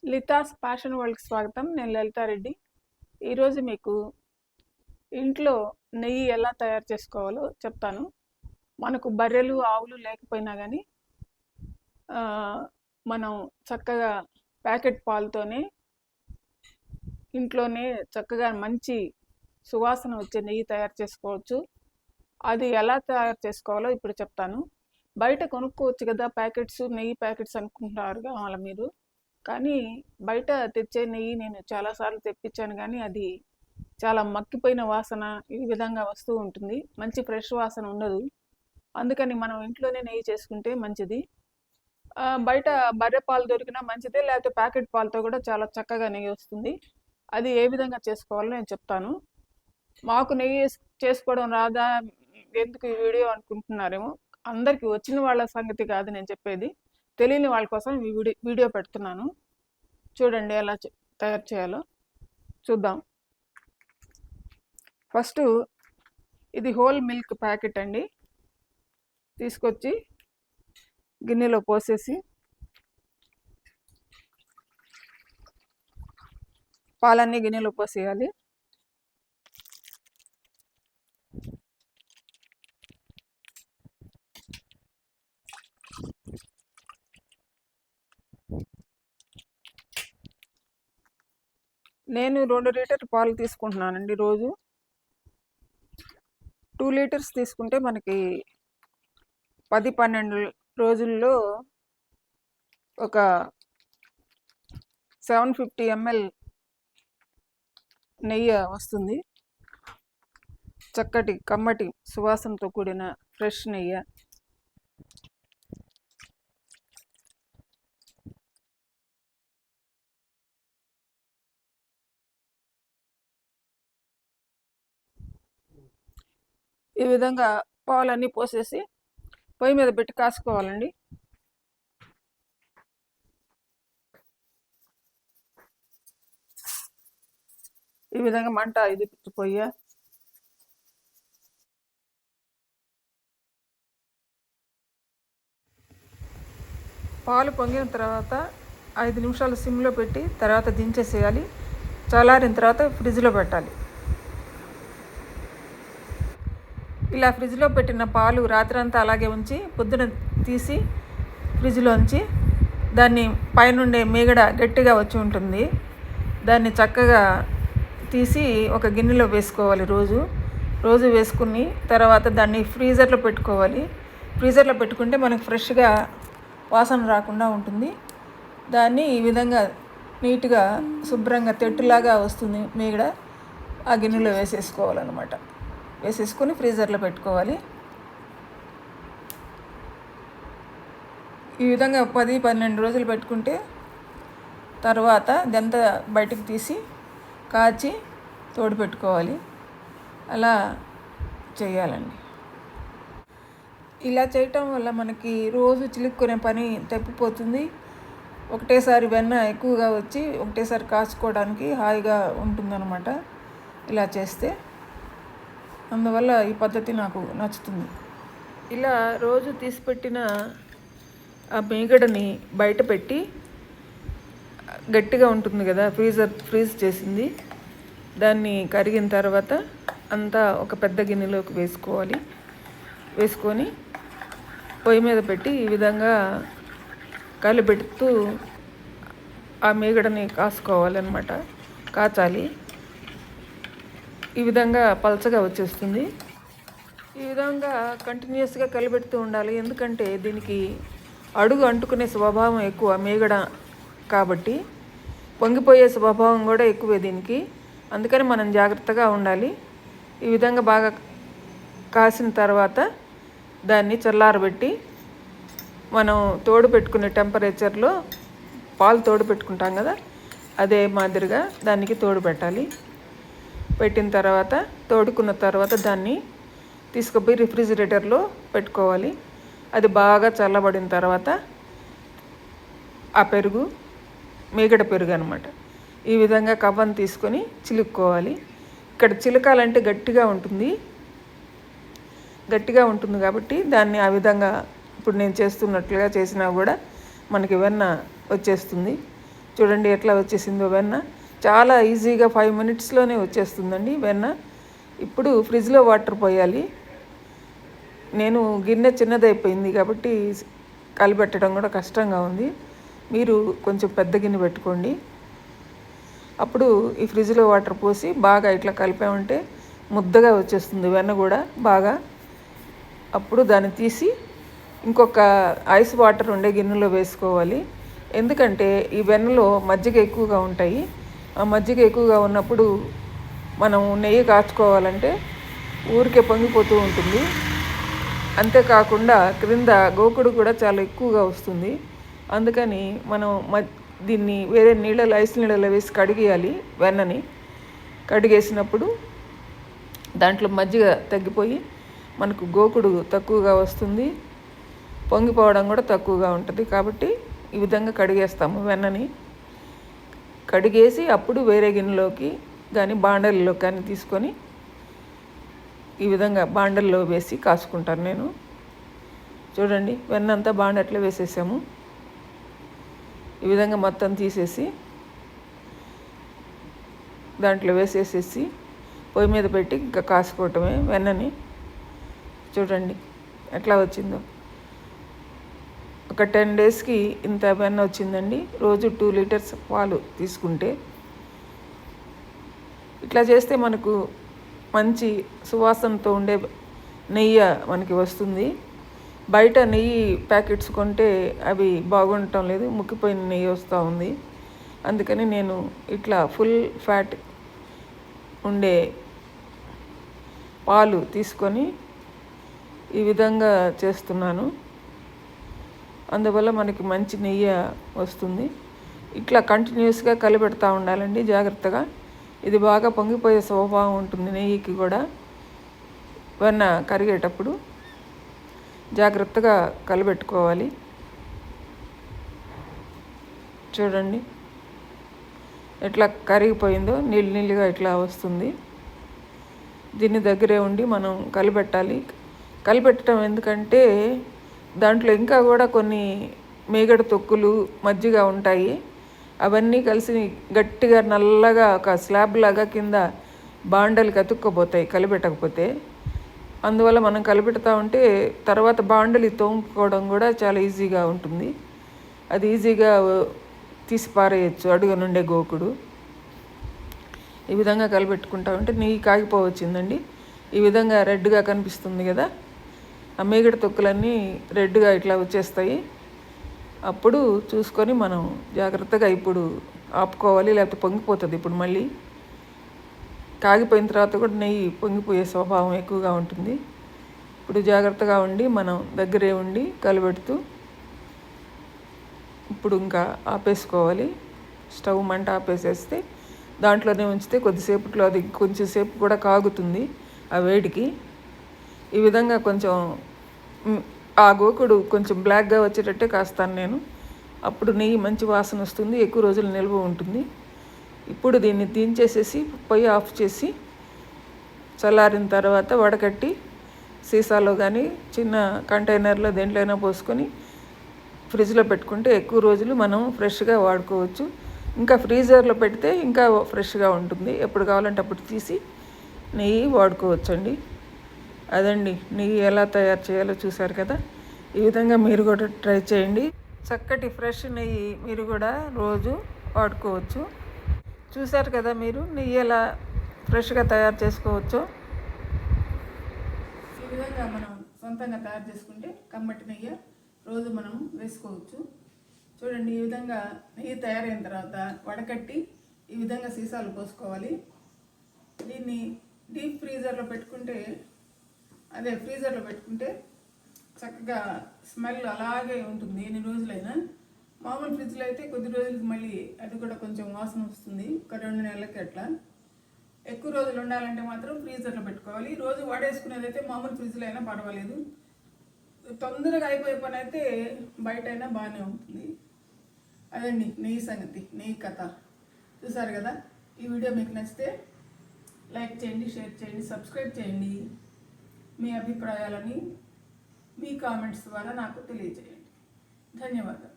లితాస్ fashion వరల్డ్కి స్వాగతం. నేను లలితారెడ్డి. ఈరోజు మీకు ఇంట్లో నెయ్యి ఎలా తయారు చేసుకోవాలో చెప్తాను. మనకు బర్రెలు ఆవులు లేకపోయినా కానీ మనం చక్కగా ప్యాకెట్ పాలతోనే ఇంట్లోనే చక్కగా మంచి సువాసన వచ్చే నెయ్యి తయారు చేసుకోవచ్చు. అది ఎలా తయారు చేసుకోవాలో ఇప్పుడు చెప్తాను. బయట కొనుక్కోవచ్చు కదా ప్యాకెట్స్, నెయ్యి ప్యాకెట్స్ అనుకుంటారు కావాలి మీరు. కానీ బయట తెచ్చే నెయ్యి నేను చాలాసార్లు తెప్పించాను, కానీ అది చాలా మక్కిపోయిన వాసన ఈ విధంగా వస్తూ ఉంటుంది. మంచి ఫ్రెష్ వాసన ఉండదు. అందుకని మనం ఇంట్లోనే నెయ్యి చేసుకుంటే మంచిది. బయట బర్రె పాలు దొరికినా మంచిదే, లేకపోతే ప్యాకెట్ పాలతో కూడా చాలా చక్కగా నెయ్యి వస్తుంది. అది ఏ విధంగా చేసుకోవాలో నేను చెప్తాను. మాకు నెయ్యి చేసుకోవడం రాదా, ఎందుకు ఈ వీడియో అనుకుంటున్నారేమో. అందరికీ వచ్చిన వాళ్ళ సంగతి కాదు నేను చెప్పేది, తెలియని వాళ్ళ కోసం ఈ వీడియో పెడుతున్నాను. చూడండి ఎలా తయారు చేయాలో చూద్దాం. ఫస్ట్ ఇది హోల్ మిల్క్ ప్యాకెట్ అండి. తీసుకొచ్చి గిన్నెలో పోసేసి పాలన్నీ గిన్నెలో పోసేయాలి. నేను 2 లీటర్ పాలు తీసుకుంటున్నానండి రోజు. 2 లీటర్స్ తీసుకుంటే మనకి 10-12 రోజుల్లో ఒక 750 ml నెయ్యి వస్తుంది. చక్కటి కమ్మటి సువాసనతో కూడిన ఫ్రెష్ నెయ్యి. ఈ విధంగా పాలన్నీ పోసేసి పొయ్యి మీద పెట్టి కాసుకోవాలండి. ఈ విధంగా మంట ఇది పొయ్యి పాలు పొంగిన తర్వాత 5 నిమిషాలు సిమ్లో పెట్టి తర్వాత దించేసేయాలి. చల్లారిన తర్వాత ఫ్రిడ్జ్లో పెట్టాలి. ఇలా ఫ్రిడ్జ్లో పెట్టిన పాలు రాత్రంతా అలాగే ఉంచి పొద్దున తీసి ఫ్రిడ్జ్లో ఉంచి దాన్ని పైనుండే మీగడ గట్టిగా వచ్చి ఉంటుంది. దాన్ని చక్కగా తీసి ఒక గిన్నెలో వేసుకోవాలి. రోజు వేసుకుని తర్వాత దాన్ని ఫ్రీజర్లో పెట్టుకోవాలి. ఫ్రీజర్లో పెట్టుకుంటే మనకు ఫ్రెష్గా వాసన రాకుండా ఉంటుంది. దాన్ని ఈ విధంగా నీట్గా శుభ్రంగా తెట్టులాగా వస్తుంది మీగడ. ఆ గిన్నెలో వేసేసుకోవాలన్నమాట. వేసేసుకొని ఫ్రీజర్లో పెట్టుకోవాలి. ఈ విధంగా 10-12 రోజులు పెట్టుకుంటే తర్వాత ఇదంతా బయటకు తీసి కాచి తోడు పెట్టుకోవాలి. అలా చేయాలండి. ఇలా చేయటం వల్ల మనకి రోజు చిలుక్కునే పని తప్పిపోతుంది. ఒకటేసారి వెన్న ఎక్కువగా వచ్చి ఒకటేసారి కాచుకోవడానికి హాయిగా ఉంటుందన్నమాట ఇలా చేస్తే. అందువల్ల ఈ పద్ధతి నాకు నచ్చుతుంది. ఇలా రోజు తీసిపెట్టిన ఆ మీగడని బయట పెట్టి గట్టిగా ఉంటుంది కదా, ఫ్రీజ్ చేసింది, దాన్ని కరిగిన తర్వాత అంతా ఒక పెద్ద గిన్నెలోకి వేసుకోవాలి. వేసుకొని పొయ్యి మీద పెట్టి ఈ విధంగా కలిపెడుతూ ఆ మీగడని కాసుకోవాలన్నమాట, కాచాలి. ఈ విధంగా పలచగా వచ్చేస్తుంది. ఈ విధంగా కంటిన్యూస్గా కలిపెడుతూ ఉండాలి. ఎందుకంటే దీనికి అడుగు అంటుకునే స్వభావం ఎక్కువ మీగడ కాబట్టి, పొంగిపోయే స్వభావం కూడా ఎక్కువే దీనికి. అందుకని మనం జాగ్రత్తగా ఉండాలి. ఈ విధంగా బాగా కాసిన తర్వాత దాన్ని చల్లారబెట్టి మనం తోడు పెట్టుకునే టెంపరేచర్లో పాలు తోడు పెట్టుకుంటాం కదా, అదే మాదిరిగా దానికి తోడు పెట్టాలి. పెట్టిన తర్వాత తోడుకున్న తర్వాత దాన్ని తీసుకుపోయి రిఫ్రిజిరేటర్లో పెట్టుకోవాలి. అది బాగా చల్లబడిన తర్వాత ఆ పెరుగు మీగడ పెరుగు అనమాట, ఈ విధంగా కవ్వను తీసుకొని చిలుక్కోవాలి. ఇక్కడ చిలకాలంటే గట్టిగా ఉంటుంది కాబట్టి దాన్ని ఆ విధంగా ఇప్పుడు నేను చేస్తున్నట్లుగా చేసినా కూడా మనకి వెన్న వచ్చేస్తుంది. చూడండి ఎట్లా వచ్చేసిందో వెన్న. చాలా ఈజీగా 5 మినిట్స్లోనే వచ్చేస్తుందండి వెన్న. ఇప్పుడు ఫ్రిడ్జ్లో వాటర్ పోయాలి. నేను గిన్నె చిన్నదైపోయింది కాబట్టి కలిపెట్టడం కూడా కష్టంగా ఉంది. మీరు కొంచెం పెద్ద గిన్నె పెట్టుకోండి. అప్పుడు ఈ ఫ్రిడ్జ్లో వాటర్ పోసి బాగా ఇట్లా కలిపామంటే ముద్దగా వచ్చేస్తుంది వెన్న కూడా బాగా. అప్పుడు దాన్ని తీసి ఇంకొక ఐస్ వాటర్ ఉండే గిన్నెలో వేసుకోవాలి. ఎందుకంటే ఈ వెన్నలో మజ్జిగ ఎక్కువగా ఉంటాయి. ఆ మజ్జిగ ఎక్కువగా ఉన్నప్పుడు మనం నెయ్యి కాచుకోవాలంటే ఊరికే పొంగిపోతూ ఉంటుంది. అంతేకాకుండా క్రింద గోకుడు కూడా చాలా ఎక్కువగా వస్తుంది. అందుకని మనం దీన్ని వేరే నీళ్ళలో ఐస్ నీళ్ళలో వేసి కడిగేయాలి. వెన్నని కడిగేసినప్పుడు దాంట్లో మజ్జిగ తగ్గిపోయి మనకు గోకుడు తక్కువగా వస్తుంది, పొంగిపోవడం కూడా తక్కువగా ఉంటుంది. కాబట్టి ఈ విధంగా కడిగేస్తాము వెన్నని. కడిగేసి అప్పుడు వేరే గిన్నెలోకి కానీ బాండల్లో కానీ తీసుకొని ఈ విధంగా బాండల్లో వేసి కాచుకుంటాను నేను. చూడండి వెన్న అంతా బాండట్లో వేసేసాము. ఈ విధంగా మొత్తం తీసేసి దాంట్లో వేసేసేసి పొయ్యి మీద పెట్టి ఇంకా కాసుకోవటమే వెన్నని. చూడండి ఎట్లా వచ్చిందో. ఒక 10 డేస్కి ఇంత వెన్న వచ్చిందండి. రోజు 2 లీటర్స్ పాలు తీసుకుంటే. ఇట్లా చేస్తే మనకు మంచి సువాసనతో ఉండే నెయ్యి మనకి వస్తుంది. బయట నెయ్యి ప్యాకెట్స్ కొంటే అవి బాగుండటం లేదు, ముక్కిపోయిన నెయ్యి వస్తూ ఉంది. అందుకని నేను ఇట్లా ఫుల్ ఫ్యాట్ ఉండే పాలు తీసుకొని ఈ విధంగా చేస్తున్నాను. అందువల్ల మనకి మంచి నెయ్యి వస్తుంది. ఇట్లా కంటిన్యూస్గా కలిపెడతా ఉండాలండి జాగ్రత్తగా. ఇది బాగా పొంగిపోయే స్వభావం ఉంటుంది నెయ్యికి కూడా. వెన్న కరిగేటప్పుడు జాగ్రత్తగా కలిపెట్టుకోవాలి. చూడండి ఎట్లా కరిగిపోయిందో, నీళ్ళు నీళ్ళుగా ఇట్లా వస్తుంది. దీన్ని దగ్గరే ఉండి మనం కలిపెట్టాలి. కలిపెట్టడం ఎందుకంటే దాంట్లో ఇంకా కూడా కొన్ని మేగడ తొక్కులు మజ్జిగ ఉంటాయి. అవన్నీ కలిసి గట్టిగా నల్లగా ఒక స్లాబ్ లాగా కింద బాండలకి అతుక్కపోతాయి కలిపెట్టకపోతే. అందువల్ల మనం కలిపెడతా ఉంటే తర్వాత బాండలి తోముకోవడం కూడా చాలా ఈజీగా ఉంటుంది. అది ఈజీగా తీసి పారేయచ్చు అడుగు నుండే గోకుడు. ఈ విధంగా కలిపెట్టుకుంటా ఉంటే నెయ్యి కాగిపోవచ్చిందండి. ఈ విధంగా రెడ్గా కనిపిస్తుంది కదా, ఆ మేగడ తొక్కులన్నీ రెడ్గా ఇట్లా వచ్చేస్తాయి. అప్పుడు చూసుకొని మనం జాగ్రత్తగా ఇప్పుడు ఆపుకోవాలి, లేకపోతే పొంగిపోతుంది. ఇప్పుడు మళ్ళీ కాగిపోయిన తర్వాత కూడా నెయ్యి పొంగిపోయే స్వభావం ఎక్కువగా ఉంటుంది. ఇప్పుడు జాగ్రత్తగా ఉండి మనం దగ్గరే ఉండి కలిపెడుతూ ఇప్పుడు ఇంకా ఆపేసుకోవాలి. స్టవ్ మంట ఆపేసేస్తే దాంట్లోనే ఉంచితే కొద్దిసేపట్లో అది కొంచెంసేపు కూడా కాగుతుంది ఆ వేడికి. ఈ విధంగా కొంచెం ఆ గోకుడు కొంచెం బ్లాక్గా వచ్చేటట్టే కాస్తాను నేను. అప్పుడు నెయ్యి మంచి వాసన వస్తుంది, ఎక్కువ రోజులు నిల్వ ఉంటుంది. ఇప్పుడు దీన్ని దించేసేసి పొయ్యి ఆఫ్ చేసి చల్లారిన తర్వాత వడకట్టి సీసాలో కానీ చిన్న కంటైనర్లో దేంట్లోనైనా పోసుకొని ఫ్రిడ్జ్లో పెట్టుకుంటే ఎక్కువ రోజులు మనం ఫ్రెష్గా వాడుకోవచ్చు. ఇంకా ఫ్రీజర్లో పెడితే ఇంకా ఫ్రెష్గా ఉంటుంది. ఎప్పుడు కావాలంటే అప్పుడు తీసి నెయ్యి వాడుకోవచ్చండి. అదండి నెయ్యి ఎలా తయారు చేయాలో చూశారు కదా. ఈ విధంగా మీరు కూడా ట్రై చేయండి. చక్కటి ఫ్రెష్ నెయ్యి మీరు కూడా రోజు వాడుకోవచ్చు. చూశారు కదా మీరు నెయ్యి ఎలా ఫ్రెష్గా తయారు చేసుకోవచ్చో. ఈ విధంగా మనం సొంతంగా తయారు చేసుకుంటే కమ్మటి నెయ్యి రోజు మనం వేసుకోవచ్చు. చూడండి ఈ విధంగా నెయ్యి తయారైన తర్వాత వడకట్టి ఈ విధంగా సీసాలు పోసుకోవాలి. దీన్ని డీప్ ఫ్రీజర్లో పెట్టుకుంటే చక్కగా స్మెల్ అలాగే ఉంటుంది ఎన్ని రోజులైనా. మామూలు ఫ్రిడ్జ్లో అయితే కొద్ది రోజులకి మళ్ళీ అది కూడా కొంచెం వాసన వస్తుంది, ఒక 2 నెలలకి అట్లా. ఎక్కువ రోజులు ఉండాలంటే మాత్రం ఫ్రీజర్లో పెట్టుకోవాలి. రోజు వాడేసుకునేది అయితే మామూలు ఫ్రిడ్జ్లో అయినా పర్వాలేదు. తొందరగా అయిపోయే పని అయితే బయట అయినా బాగానే ఉంటుంది. అదండి నెయ్యి సంగతి, నెయ్యి కథ. చూసారు కదా. ఈ వీడియో మీకు నచ్చితే లైక్ చేయండి, షేర్ చేయండి, సబ్స్క్రైబ్ చేయండి. మీ అభిప్రాయాలని మీ కామెంట్స్ ద్వారా నాకు తెలియజేయండి. ధన్యవాదాలు.